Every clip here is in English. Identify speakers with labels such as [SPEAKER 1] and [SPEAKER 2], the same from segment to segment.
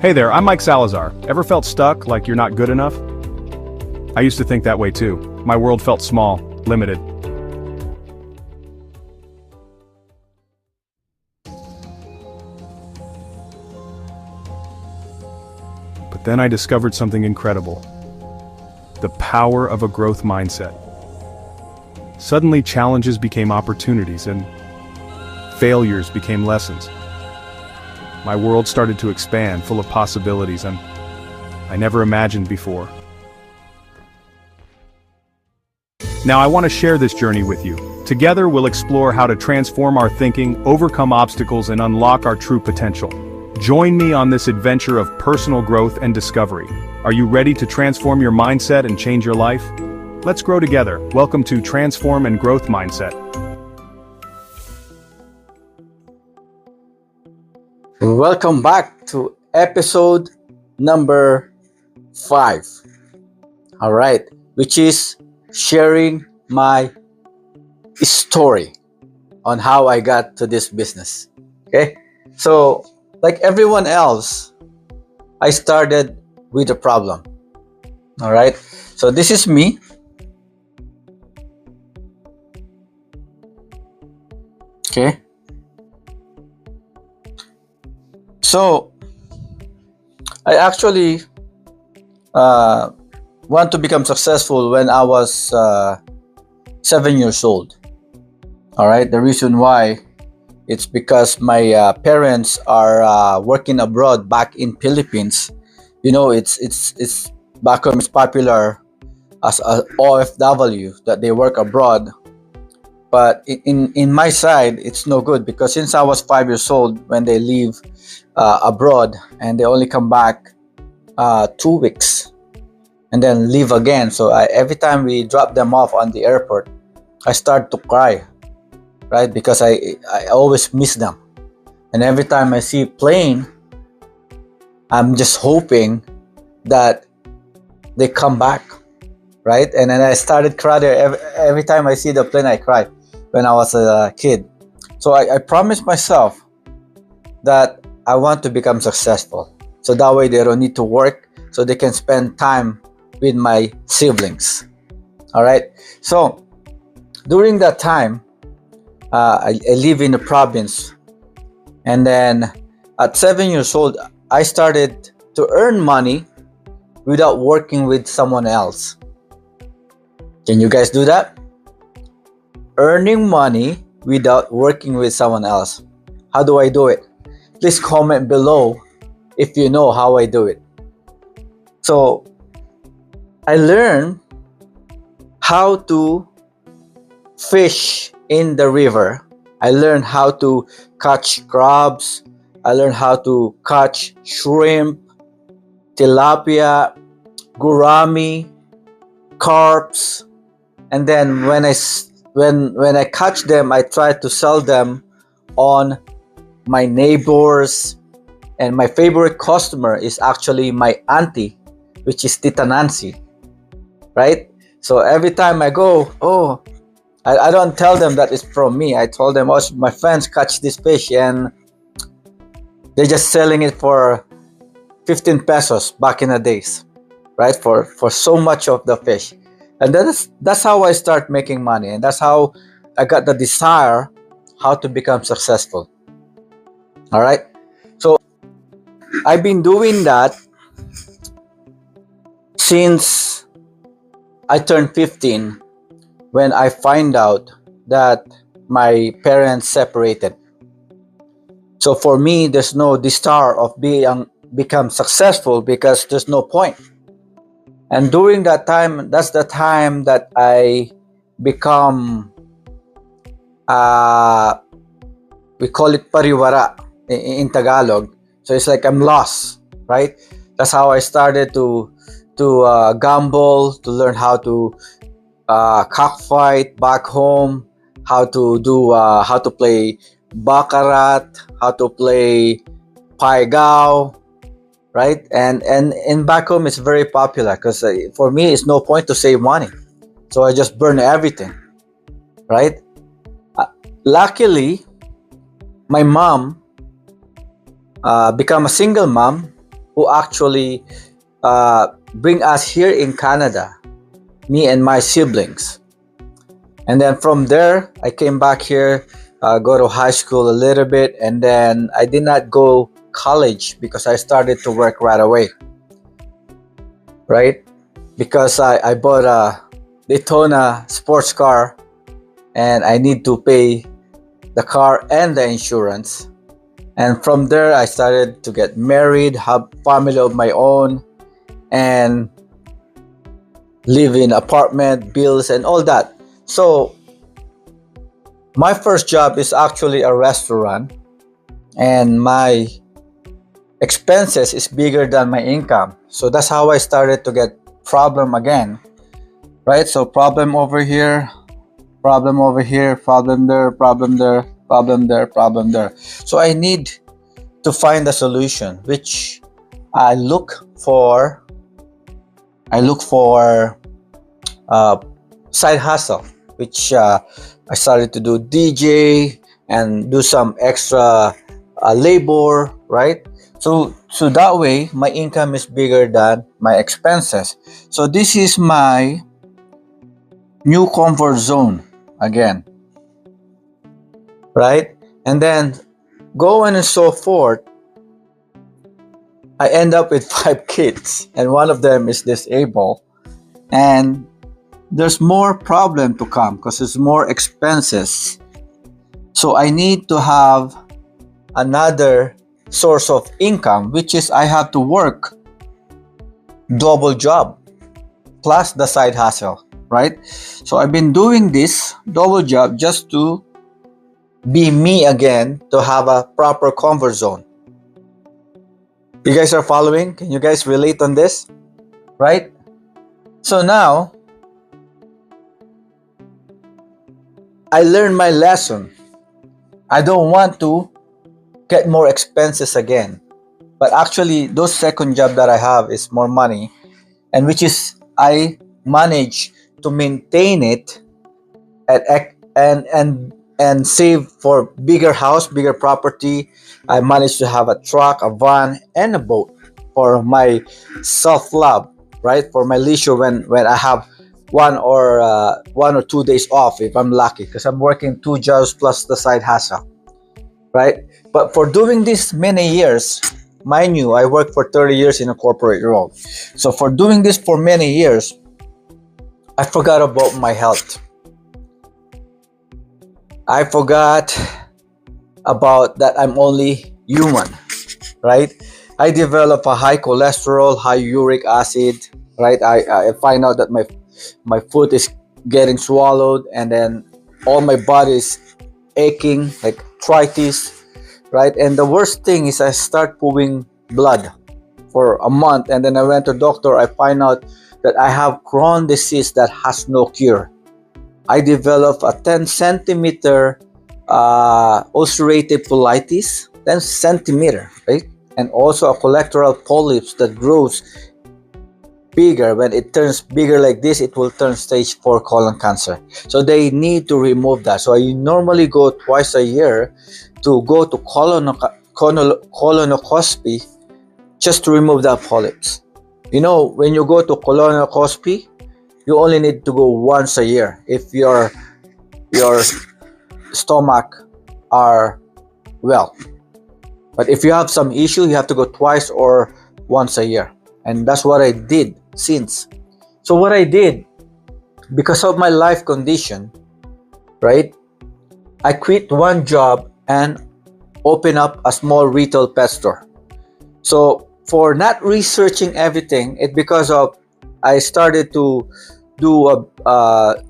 [SPEAKER 1] Hey there, I'm Mike Salazar. Ever felt stuck, like you're not good enough? I used to think that way too. My world felt small, limited. But then I discovered something incredible. The power of a growth mindset. Suddenly challenges became opportunities and failures became lessons. My world started to expand, full of possibilities and I never imagined before. Now I want to share this journey with you. Together we'll explore how to transform our thinking, overcome obstacles, and unlock our true potential. Join me on this adventure of personal growth and discovery. Are you ready to transform your mindset and change your life? Let's grow together. Welcome to Transform and Growth Mindset.
[SPEAKER 2] Welcome back to episode number 5. All right, which is sharing my story on how I got to this business. Okay, so like everyone else, I started with a problem. All right, so this is me. Okay. So, I actually want to become successful when I was 7 years old. All right, the reason why, it's because my parents are working abroad back in Philippines. You know, it's back home. It's popular as a OFW that they work abroad. But in my side, it's no good because since I was 5 years old when they leave abroad and they only come back 2 weeks and then leave again. So every time we drop them off on the airport, I start to cry, right? Because I always miss them. And every time I see a plane, I'm just hoping that they come back, right? And then I started crying every time I see the plane. I cry when I was a kid. So I promised myself that I want to become successful. So that way they don't need to work, so they can spend time with my siblings. All right. So during that time, I live in the province. And then at 7 years old, I started to earn money without working with someone else. Can you guys do that? Earning money without working with someone else. How do I do it? Please comment below if you know how I do it. So I learned how to fish in the river. I learned how to catch crabs. I learned how to catch shrimp, tilapia, gourami, carps. And then when I catch them, I try to sell them on my neighbors. And my favorite customer is actually my auntie, which is Tita Nancy, right? So every time I go, I don't tell them that it's from me. I told them, my friends catch this fish and they're just selling it for 15 pesos back in the days, right? For so much of the fish. And that's how I start making money. And that's how I got the desire how to become successful. All right. So I've been doing that since I turned 15 when I find out that my parents separated. So for me, there's no desire of become successful because there's no point. And during that time, that's the time that I become, we call it pariwara in Tagalog. So it's like I'm lost, right? That's how I started to gamble, to learn how to cockfight back home, how to play baccarat, how to play paigao, right? And in back home, it's very popular because for me, it's no point to save money. So I just burn everything, right? Luckily, my mom became a single mom who actually bring us here in Canada, me and my siblings. And then from there, I came back here, go to high school a little bit, and then I did not go college because I started to work right away, right? Because I bought a Daytona sports car and I need to pay the car and the insurance. And from there, I started to get married, have family of my own, and live in apartment, bills, and all that. So my first job is actually a restaurant, and my expenses is bigger than my income. So that's how I started to get problem again, right? So problem over here, problem over here, problem there, problem there, problem there, problem there. So I need to find a solution, which I look for. Side hustle, which I started to do DJ and do some extra labor, right? So that way my income is bigger than my expenses. So this is my new comfort zone again, right? And then going and so forth, I end up with 5 kids, and one of them is disabled, and there's more problem to come because there's more expenses. So I need to have another source of income, which is I have to work double job plus the side hustle, right? So I've been doing this double job just to be me again, to have a proper comfort zone. You guys are following? Can you guys relate on this? Right? So now I learned my lesson. I don't want to get more expenses again. But actually, those second job that I have is more money, and which is I manage to maintain it and save for bigger house, bigger property. I managed to have a truck, a van, and a boat for my self-love, right? For my leisure when I have 1 or 2 days off if I'm lucky, because I'm working 2 jobs plus the side hustle, right? But for doing this many years, mind you, I worked for 30 years in a corporate role. So for doing this for many years, I forgot about my health. I forgot about that I'm only human, right? I develop a high cholesterol, high uric acid, right? I find out that my food is getting swallowed, and then all my body is aching, like arthritis, right? And the worst thing is I start pooing blood for a month, and then I went to doctor. I find out that I have Crohn's disease that has no cure. I developed a 10 centimeter ulcerative colitis, 10 centimeter, right? And also a collateral polyps that grows bigger. When it turns bigger like this, it will turn stage 4 colon cancer. So they need to remove that. So I normally go twice a year to go to colonoscopy just to remove that polyps. You know, when you go to colonoscopy, you only need to go once a year if your stomach are well. But if you have some issue, you have to go twice or once a year. And that's what I did since. So what I did, because of my life condition, right, I quit one job and open up a small retail pet store. So for not researching everything, it's because of I started to do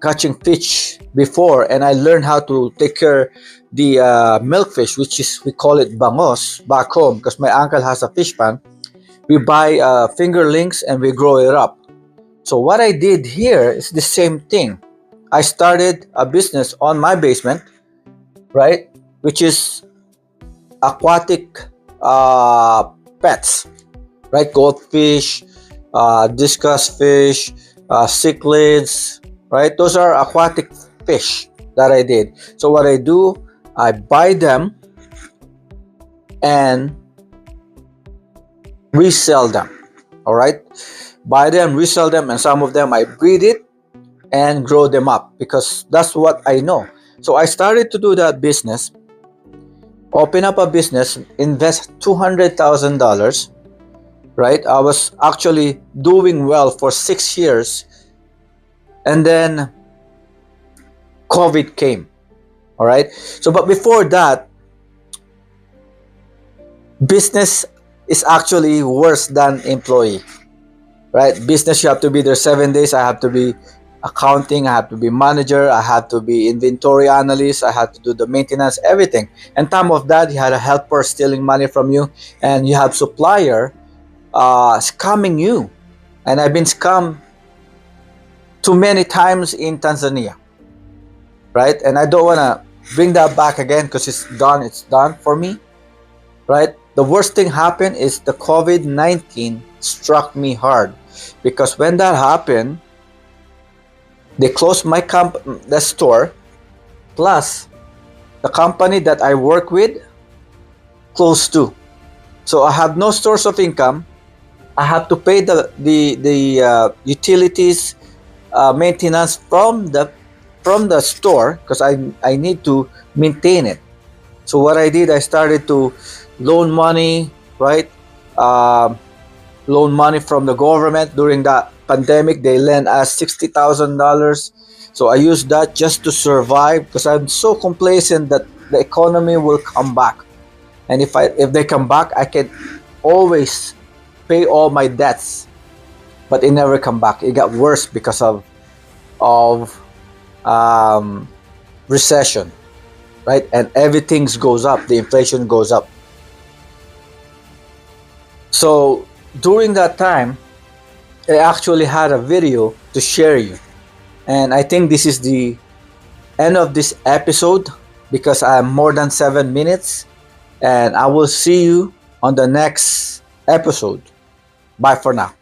[SPEAKER 2] catching fish before, and I learned how to take care the milkfish, which is, we call it bangos back home, because my uncle has a fish pan. We buy fingerlings and we grow it up. So what I did here is the same thing. I started a business on my basement, right, which is aquatic pets, right? Goldfish, discus fish, cichlids, right? Those are aquatic fish that I did. So what I do, I buy them and resell them. All right, buy them, resell them, and some of them I breed it and grow them up because that's what I know. So I started to do that business, open up a business, invest $200,000. Right, I was actually doing well for 6 years, and then COVID came. All right, so but before that, business is actually worse than employee. Right, business, you have to be there 7 days. I have to be accounting, I have to be manager, I have to be inventory analyst, I have to do the maintenance, everything. And top of that, you had a helper stealing money from you, and you have supplier scamming you. And I've been scammed too many times in Tanzania, right? And I don't want to bring that back again because it's done for me, right? The worst thing happened is the COVID-19 struck me hard, because when that happened, they closed the store, plus the company that I work with closed too. So I have no source of income. I have to pay the utilities, maintenance from the store, because I need to maintain it. So what I did, I started to loan money, right? Loan money from the government. During that pandemic, they lent us $60,000. So I used that just to survive, because I'm so complacent that the economy will come back. And if they come back, I can always pay all my debts. But it never come back. It got worse because of recession, right? And everything goes up. The inflation goes up. So during that time, I actually had a video to share you. And I think this is the end of this episode, because I'm more than 7 minutes. And I will see you on the next episode. Bye for now.